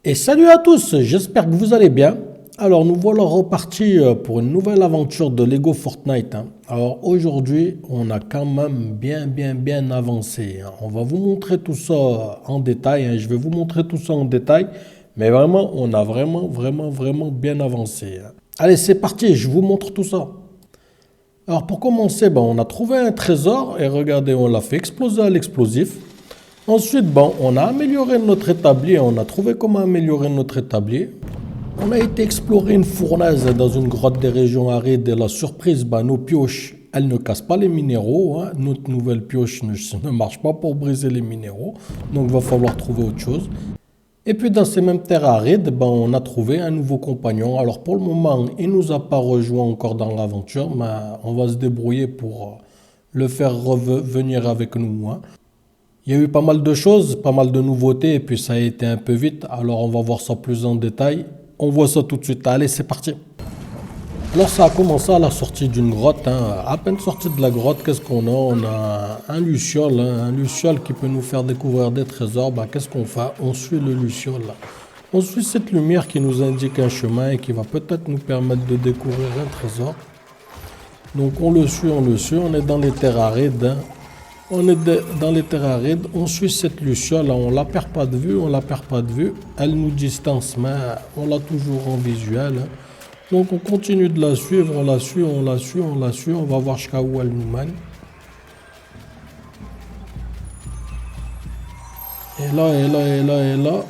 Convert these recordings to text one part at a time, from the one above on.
Et salut à tous, j'espère que vous allez bien. Alors nous voilà repartis pour une nouvelle aventure de Lego Fortnite, hein. Alors aujourd'hui, on a quand même bien avancé, hein. On va vous montrer tout ça en détail, hein. Je vais vous montrer tout ça en détail, mais vraiment, on a vraiment bien avancé, hein. Allez, c'est parti, je vous montre tout ça. Alors pour commencer, on a trouvé un trésor et regardez, on l'a fait exploser à l'explosif. Ensuite, on a amélioré notre établi, on a trouvé comment améliorer notre établi. On a été explorer une fournaise dans une grotte des régions arides et la surprise, nos pioches, elles ne cassent pas les minéraux, hein. Notre nouvelle pioche ne marche pas pour briser les minéraux, donc il va falloir trouver autre chose. Et puis dans ces mêmes terres arides, on a trouvé un nouveau compagnon. Alors pour le moment, il ne nous a pas rejoint encore dans l'aventure, mais on va se débrouiller pour le faire revenir avec nous, hein. Il y a eu pas mal de choses, pas mal de nouveautés, et puis ça a été un peu vite. Alors on va voir ça plus en détail. On voit ça tout de suite. Allez, c'est parti. Alors ça a commencé à la sortie d'une grotte, hein. À peine sorti de la grotte, qu'est-ce qu'on a? On a un luciole, hein. Un luciole qui peut nous faire découvrir des trésors. Qu'est-ce qu'on fait? On suit le luciole, là. On suit cette lumière qui nous indique un chemin et qui va peut-être nous permettre de découvrir un trésor. Donc on le suit, on est dans les terres arides, hein. On est dans les terres arides, on suit cette luciole, on la perd pas de vue, Elle nous distance, mais on l'a toujours en visuel, hein. Donc on continue de la suivre, on la suit, on va voir jusqu'à où elle nous mène. Et là,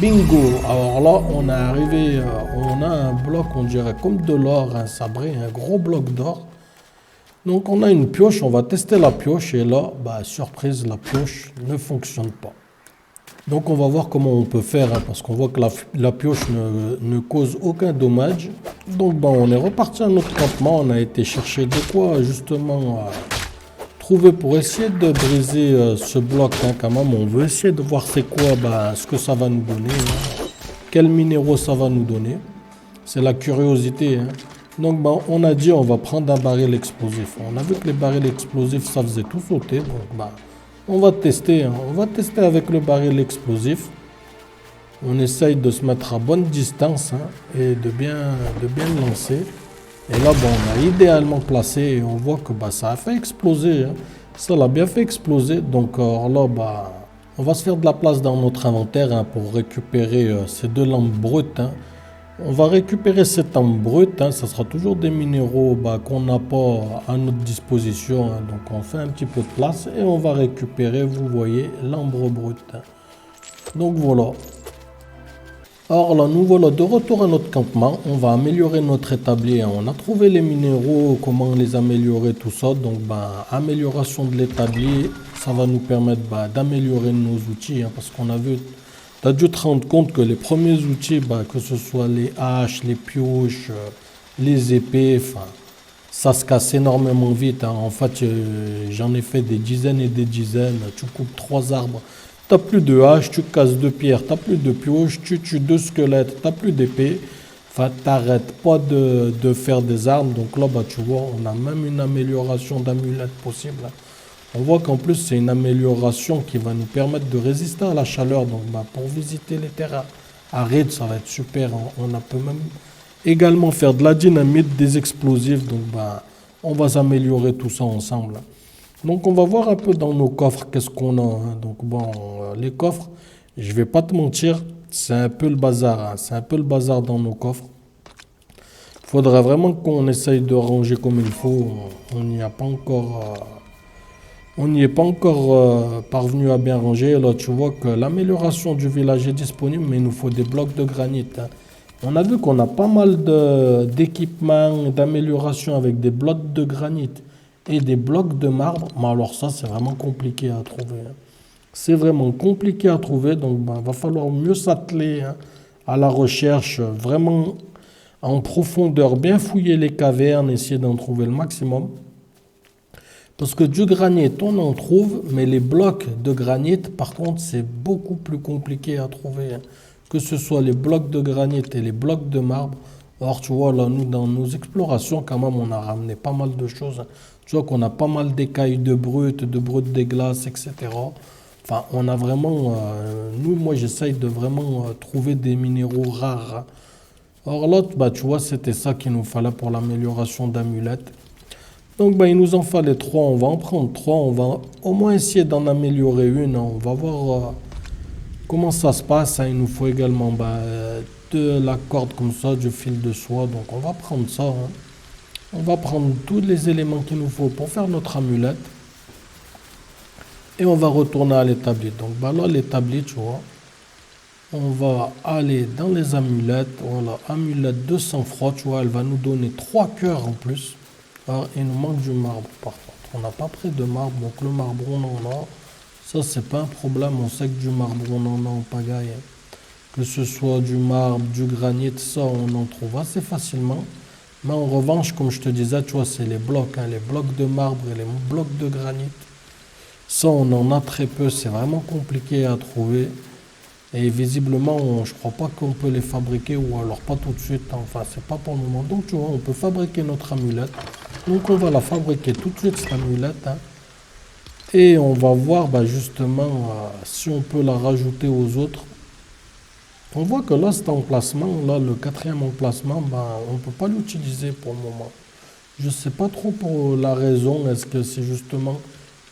bingo! Alors là, on est arrivé, on a un bloc, on dirait comme de l'or, un sabré, un gros bloc d'or. Donc on a une pioche, on va tester la pioche et là, surprise, la pioche ne fonctionne pas. Donc on va voir comment on peut faire, hein, parce qu'on voit que la pioche ne cause aucun dommage. Donc on est reparti à notre campement, on a été chercher de quoi justement trouver pour essayer de briser ce bloc, hein, quand même. On veut essayer de voir c'est quoi, ce que ça va nous donner, hein. Quels minéraux ça va nous donner. C'est la curiosité, hein. Donc on a dit on va prendre un baril explosif. On a vu que les barils explosifs ça faisait tout sauter. Donc on va tester, hein. On va tester avec le baril explosif. On essaye de se mettre à bonne distance, hein, et de bien lancer. Et là on a idéalement placé et on voit que ça a fait exploser, hein. Ça l'a bien fait exploser. Donc là on va se faire de la place dans notre inventaire, hein, pour récupérer ces deux lampes brutes, hein. On va récupérer cette ambre brute, hein. Ça sera toujours des minéraux qu'on n'a pas à notre disposition, hein. Donc on fait un petit peu de place et on va récupérer, vous voyez, l'ambre brute, hein. Donc voilà. Alors là, nous voilà de retour à notre campement. On va améliorer notre établi, hein. On a trouvé les minéraux, comment les améliorer, tout ça. Donc amélioration de l'établi, ça va nous permettre d'améliorer nos outils, hein, parce qu'on a vu... Tu as dû te rendre compte que les premiers outils, que ce soit les haches, les pioches, les épées, ça se casse énormément vite, hein. En fait, j'en ai fait des dizaines et des dizaines. Tu coupes 3 arbres, tu n'as plus de haches, tu casses 2 pierres, tu n'as plus de pioches, tu tues 2 squelettes, tu n'as plus d'épée. Tu n'arrêtes pas de faire des armes. Donc là, tu vois, on a même une amélioration d'amulette possible, hein. On voit qu'en plus, c'est une amélioration qui va nous permettre de résister à la chaleur. Donc, pour visiter les terres arides, ça va être super. On peut même également faire de la dynamite, des explosifs. Donc, on va s'améliorer tout ça ensemble. Donc, on va voir un peu dans nos coffres qu'est-ce qu'on a, hein. Donc, les coffres, je vais pas te mentir, c'est un peu le bazar, hein. C'est un peu le bazar dans nos coffres. Il faudrait vraiment qu'on essaye de ranger comme il faut. On n'y a pas encore... On n'y est pas encore parvenu à bien ranger. Là, tu vois que l'amélioration du village est disponible, mais il nous faut des blocs de granit, hein. On a vu qu'on a pas mal d'équipements d'amélioration avec des blocs de granit et des blocs de marbre. Mais alors ça, c'est vraiment compliqué à trouver, hein. C'est vraiment compliqué à trouver, donc va falloir mieux s'atteler, hein, à la recherche, vraiment en profondeur, bien fouiller les cavernes, essayer d'en trouver le maximum. Parce que du granit, on en trouve, mais les blocs de granit, par contre, c'est beaucoup plus compliqué à trouver, hein. Que ce soit les blocs de granit et les blocs de marbre. Alors, tu vois, là, nous, dans nos explorations, quand même, on a ramené pas mal de choses, hein. Tu vois qu'on a pas mal d'écailles de brut des glaces, etc. Enfin, on a vraiment... moi, j'essaye de vraiment trouver des minéraux rares, hein. Or, l'autre, bah, tu vois, c'était ça qu'il nous fallait pour l'amélioration d'amulettes. Donc, bah, il nous en fallait trois. On va en prendre trois. On va au moins essayer d'en améliorer une, hein. On va voir comment ça se passe, hein. Il nous faut également bah, de la corde comme ça, du fil de soie. Donc, on va prendre ça, hein. On va prendre tous les éléments qu'il nous faut pour faire notre amulette. Et on va retourner à l'établi. Donc, bah, là, l'établi, tu vois, on va aller dans les amulettes. Voilà, amulette de sang-froid, tu vois, elle va nous donner trois cœurs en plus. Alors, il nous manque du marbre, par contre. On n'a pas pris de marbre, donc le marbre, on en a. Ça, c'est pas un problème. On sait que du marbre, on en a en pagaille, hein. Que ce soit du marbre, du granit, ça, on en trouve assez facilement. Mais en revanche, comme je te disais, tu vois, c'est les blocs, hein, les blocs de marbre et les blocs de granit. Ça, on en a très peu. C'est vraiment compliqué à trouver. Et visiblement, je crois pas qu'on peut les fabriquer ou alors pas tout de suite. Enfin, c'est pas pour le moment. Donc, tu vois, on peut fabriquer notre amulette. Donc, on va la fabriquer tout de suite, cette amulette, hein. Et on va voir bah, justement si on peut la rajouter aux autres. On voit que là, cet emplacement, là, le quatrième emplacement, bah, on ne peut pas l'utiliser pour le moment. Je ne sais pas trop pour la raison. Est-ce que c'est justement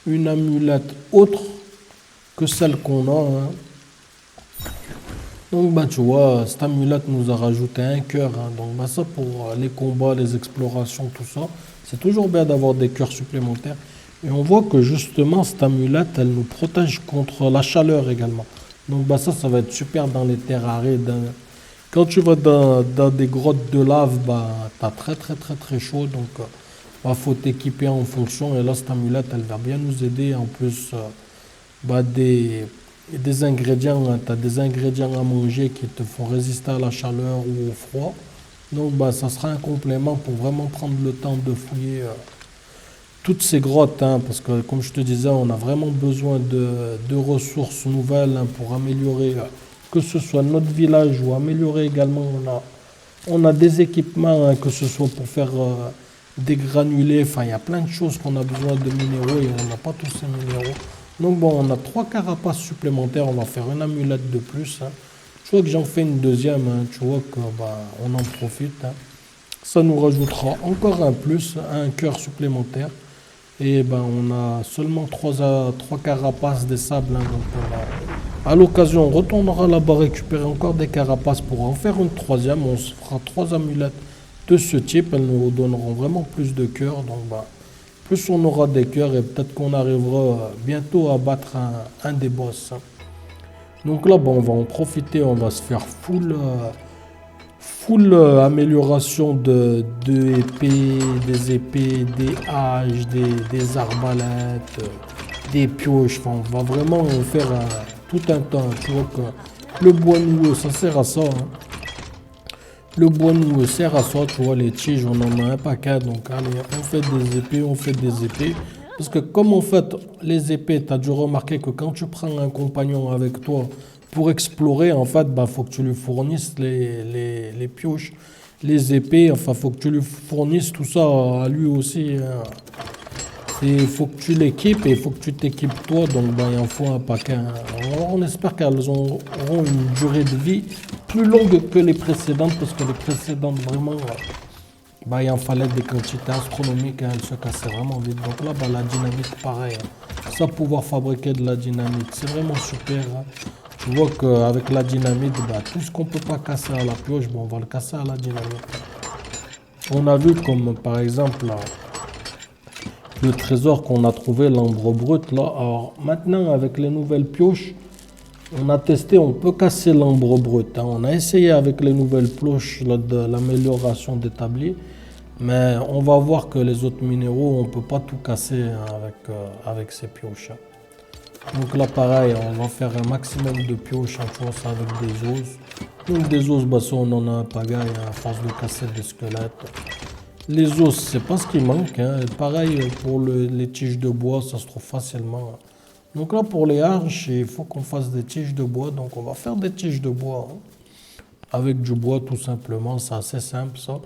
une amulette autre que celle qu'on a, hein. Donc, bah, tu vois, cette amulette nous a rajouté un cœur, hein. Donc, bah, ça pour les combats, les explorations, tout ça, c'est toujours bien d'avoir des cœurs supplémentaires. Et on voit que justement, cette amulette, elle nous protège contre la chaleur également. Donc, bah, ça va être super dans les terres arides, hein. Quand tu vas dans des grottes de lave, bah, t'as très, très, très, très chaud. Donc, bah, faut t'équiper en fonction. Et là, cette amulette, elle va bien nous aider. En plus, bah, des ingrédients, hein. Tu as des ingrédients à manger qui te font résister à la chaleur ou au froid. Donc, bah, ça sera un complément pour vraiment prendre le temps de fouiller toutes ces grottes, hein, parce que, comme je te disais, on a vraiment besoin de ressources nouvelles, hein, pour améliorer, que ce soit notre village ou améliorer également. On a des équipements, hein, que ce soit pour faire des granulés. Enfin, il y a plein de choses qu'on a besoin de minéraux et on n'a pas tous ces minéraux. Donc bon, on a trois carapaces supplémentaires, on va faire une amulette de plus, hein. Tu vois que j'en fais une deuxième, hein. Tu vois que bah, on en profite, hein. Ça nous rajoutera encore un plus, un cœur supplémentaire. Et ben on a seulement trois carapaces des sables, hein. Donc à l'occasion, on retournera là-bas récupérer encore des carapaces pour en faire une troisième. On se fera trois amulettes de ce type, elles nous donneront vraiment plus de cœurs. Donc bah, plus on aura des cœurs et peut-être qu'on arrivera bientôt à battre un des boss, hein. Donc là, bon, on va en profiter, on va se faire full amélioration de épées, des haches, des arbalètes, des pioches. Enfin, on va vraiment faire tout un temps. Tu vois que le bois noueux, ça sert à ça, hein. Le bois nous sert à ça, tu vois, les tiges, on en a un paquet, donc allez, on fait des épées, on fait des épées. Parce que comme en fait, les épées, tu as dû remarquer que quand tu prends un compagnon avec toi pour explorer, en fait, bah, faut que tu lui fournisses les pioches, les épées, enfin, faut que tu lui fournisses tout ça à lui aussi, hein. Il faut que tu l'équipes et il faut que tu t'équipes toi, donc ben, il en faut un paquet, hein. On espère qu'elles auront une durée de vie plus longue que les précédentes, parce que les précédentes, vraiment, bah, il en fallait des quantités astronomiques, hein. Elles se cassaient vraiment vite. Donc là, bah, la dynamite, pareil, hein. Ça, pouvoir fabriquer de la dynamite, c'est vraiment super, hein. Tu vois qu'avec la dynamite, bah, tout ce qu'on ne peut pas casser à la pioche, bon, on va le casser à la dynamite. On a vu comme par exemple le trésor qu'on a trouvé, l'ambre brut là. Alors maintenant, avec les nouvelles pioches, on a testé, on peut casser l'ambre brut, hein. On a essayé avec les nouvelles pioches là, de l'amélioration d'établi, mais on va voir que les autres minéraux, on ne peut pas tout casser, hein, avec ces pioches, hein. Donc là, pareil, on va faire un maximum de pioches, hein, tu vois, ça avec des os. Donc des os, bah, ça, on en a un pagaille, hein, à force de casser des squelettes. Les os, c'est pas ce qui manque, hein. Et pareil pour les tiges de bois, ça se trouve facilement. Donc là, pour les arches, il faut qu'on fasse des tiges de bois. Donc on va faire des tiges de bois, hein, avec du bois tout simplement. C'est assez simple ça.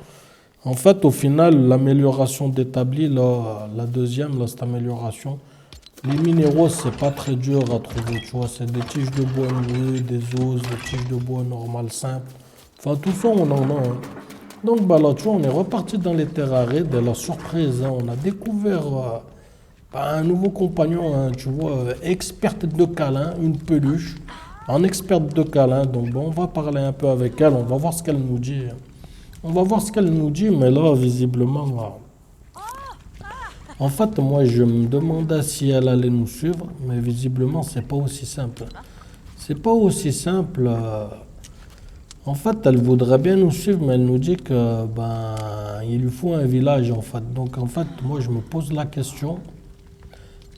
En fait, au final, l'amélioration d'établi, là, la deuxième, là, cette amélioration, Les minéraux, c'est pas très dur à trouver, tu vois. C'est des tiges de bois nouées, des os, des tiges de bois normales, simples. Enfin, tout ça, on en a, hein. Donc, bah là, tu vois, on est reparti dans les terres arides. Et la surprise, hein, on a découvert un nouveau compagnon, hein, tu vois, experte de câlin, une peluche, en experte de câlin. Donc, bon, on va parler un peu avec elle, on va voir ce qu'elle nous dit. On va voir ce qu'elle nous dit, mais là, visiblement, en fait, moi, je me demandais si elle allait nous suivre, mais visiblement, c'est pas aussi simple. C'est pas aussi simple. En fait, elle voudrait bien nous suivre, mais elle nous dit que ben il lui faut un village en fait. Donc en fait, moi je me pose la question,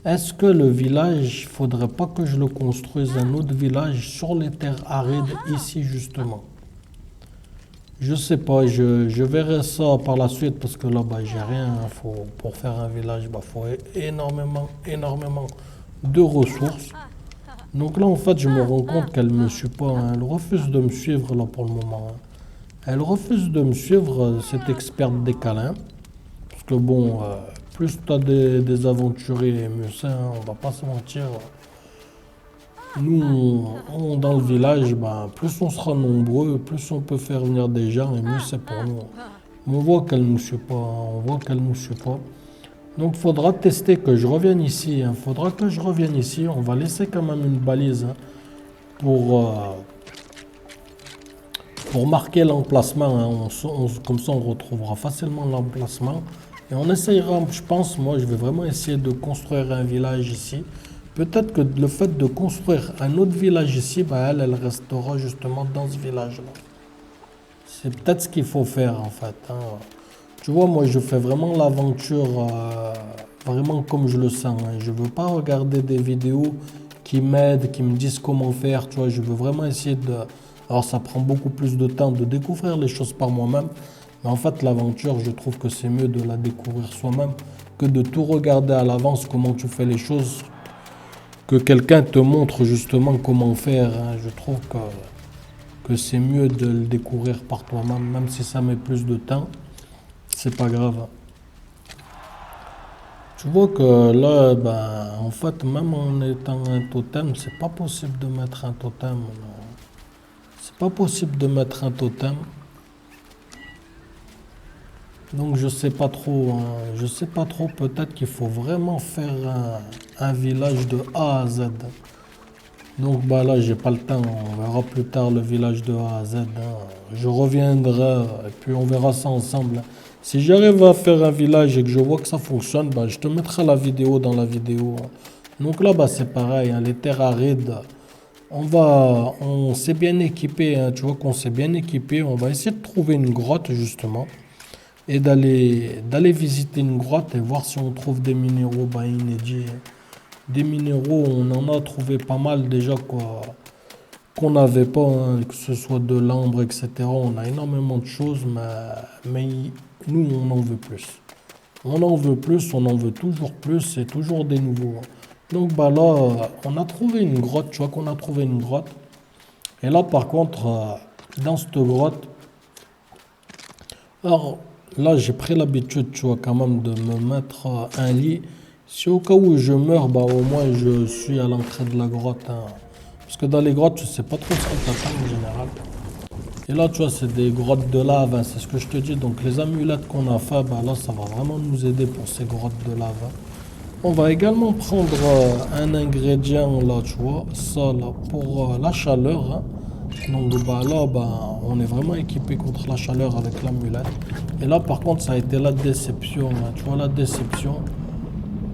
est-ce que le village, il faudrait pas que je le construise un autre village sur les terres arides ici justement? Je sais pas, je verrai ça par la suite parce que là bah j'ai rien, hein. Pour faire un village, bah faut énormément de ressources. Donc là en fait je me rends compte qu'elle me suit pas, hein. Elle refuse de me suivre là pour le moment, hein. Elle refuse de me suivre, cette experte des câlins. Parce que bon, plus tu as des aventuriers, mieux c'est, hein, on va pas se mentir. Nous, dans le village, ben, plus on sera nombreux, plus on peut faire venir des gens et mieux c'est pour nous. Mais on voit qu'elle ne nous suit pas, hein, on voit qu'elle ne nous suit pas. Donc il faudra tester que je revienne ici, hein. Faudra que je revienne ici. On va laisser quand même une balise, hein, pour, euh, pour marquer l'emplacement, hein. Comme ça on retrouvera facilement l'emplacement. Et on essayera, je pense, moi je vais vraiment essayer de construire un village ici. Peut-être que le fait de construire un autre village ici, bah, elle restera justement dans ce village-là. C'est peut-être ce qu'il faut faire en fait, hein. Tu vois, moi je fais vraiment l'aventure, vraiment comme je le sens, hein. Je veux pas regarder des vidéos qui m'aident, qui me disent comment faire. Tu vois, je veux vraiment essayer de. Alors ça prend beaucoup plus de temps de découvrir les choses par moi-même. Mais en fait, l'aventure, je trouve que c'est mieux de la découvrir soi-même que de tout regarder à l'avance comment tu fais les choses, que quelqu'un te montre justement comment faire, hein. Je trouve que c'est mieux de le découvrir par toi-même, même si ça met plus de temps, c'est pas grave, hein. Tu vois que là, ben, en fait, même en étant un totem, c'est pas possible de mettre un totem, non. C'est pas possible de mettre un totem. Donc je sais pas trop, hein. Je sais pas trop, peut-être qu'il faut vraiment faire un village de A à Z. Donc bah là j'ai pas le temps, on verra plus tard le village de A à Z, hein. Je reviendrai et puis on verra ça ensemble. Si j'arrive à faire un village et que je vois que ça fonctionne, bah, je te mettrai la vidéo dans la vidéo, hein. Donc là bah, c'est pareil, hein, les terres arides, on s'est bien équipé, hein. Tu vois qu'on s'est bien équipé, on va essayer de trouver une grotte justement et d'aller visiter une grotte et voir si on trouve des minéraux bah, inédits. Des minéraux, on en a trouvé pas mal déjà quoi, qu'on n'avait pas, hein, que ce soit de l'ambre, etc. On a énormément de choses, mais nous, on en veut plus. On en veut plus, on en veut toujours plus, c'est toujours des nouveaux, hein. Donc bah là, on a trouvé une grotte, tu vois qu'on a trouvé une grotte. Et là, par contre, dans cette grotte, alors là, j'ai pris l'habitude, tu vois, quand même, de me mettre un lit. Si au cas où je meurs, bah au moins je suis à l'entrée de la grotte, hein. Parce que dans les grottes, tu sais pas trop ce qui t'attend en général. Et là, tu vois, c'est des grottes de lave, hein, c'est ce que je te dis. Donc les amulettes qu'on a fait, bah là, ça va vraiment nous aider pour ces grottes de lave, hein. On va également prendre un ingrédient là, tu vois, ça là, pour la chaleur, hein. Donc bah là, bah, on est vraiment équipé contre la chaleur avec l'amulette. Et là, par contre, ça a été la déception, hein. Tu vois, la déception.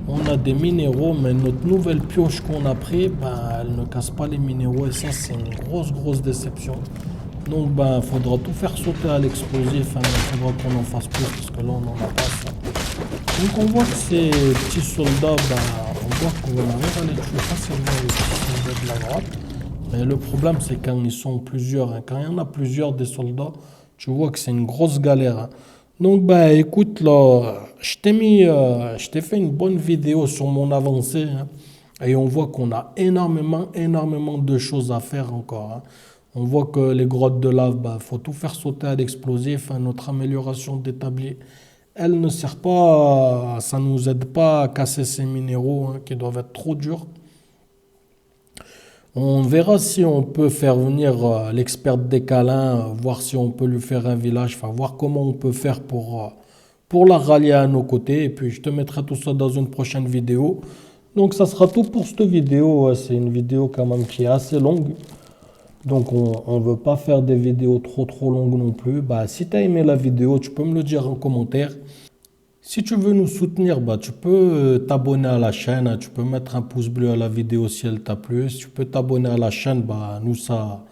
On a des minéraux, mais notre nouvelle pioche qu'on a pris, ben, elle ne casse pas les minéraux. Et ça, c'est une grosse déception. Donc, ben, il faudra tout faire sauter à l'explosif, hein. Il faudra qu'on en fasse plus, parce que là, on n'en a pas ça. Donc, on voit que ces petits soldats, ben, on voit qu'on arrive à les tuer facilement, les petits soldats de la droite. Mais le problème, c'est quand ils sont plusieurs, hein. Quand il y en a plusieurs des soldats, tu vois que c'est une grosse galère, hein. Donc, bah, écoute, là, je t'ai fait une bonne vidéo sur mon avancée, hein. Et on voit qu'on a énormément de choses à faire encore, hein. On voit que les grottes de lave, bah, faut tout faire sauter à l'explosif, hein. Notre amélioration d'établi elle ne sert pas, ça ne nous aide pas à casser ces minéraux hein, qui doivent être trop durs. On verra si on peut faire venir l'experte des câlins, voir si on peut lui faire un village, enfin voir comment on peut faire pour la rallier à nos côtés. Et puis je te mettrai tout ça dans une prochaine vidéo. Donc ça sera tout pour cette vidéo. C'est une vidéo quand même qui est assez longue. Donc on ne veut pas faire des vidéos trop longues non plus. Bah, si tu as aimé la vidéo, tu peux me le dire en commentaire. Si tu veux nous soutenir, bah, tu peux t'abonner à la chaîne, hein. Tu peux mettre un pouce bleu à la vidéo si elle t'a plu. Si tu peux t'abonner à la chaîne, bah, nous, ça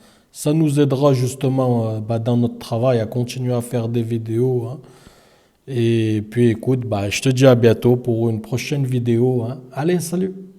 nous aidera justement bah, dans notre travail à continuer à faire des vidéos, hein. Et puis écoute, bah, je te dis à bientôt pour une prochaine vidéo, hein. Allez, salut!